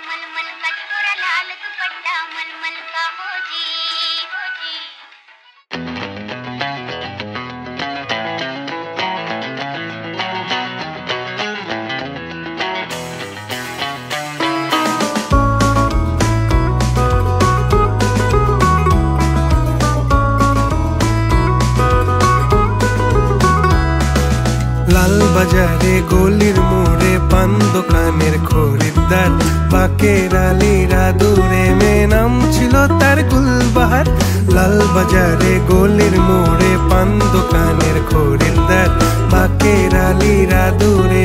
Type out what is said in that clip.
मलमल का छोरा लाल दुपट्टा मलमल का हो जी हो जी। লাল বাজারে গলির মোড়ে পান দোকানের খরিদ্দার, বাকের আলীরা দূরে মেয়ে নাম ছিল তার গুলবাহার। লাল বাজারে গলির মোড়ে পান দোকানের খরিদ্দার, বাকের আলীরা দূরে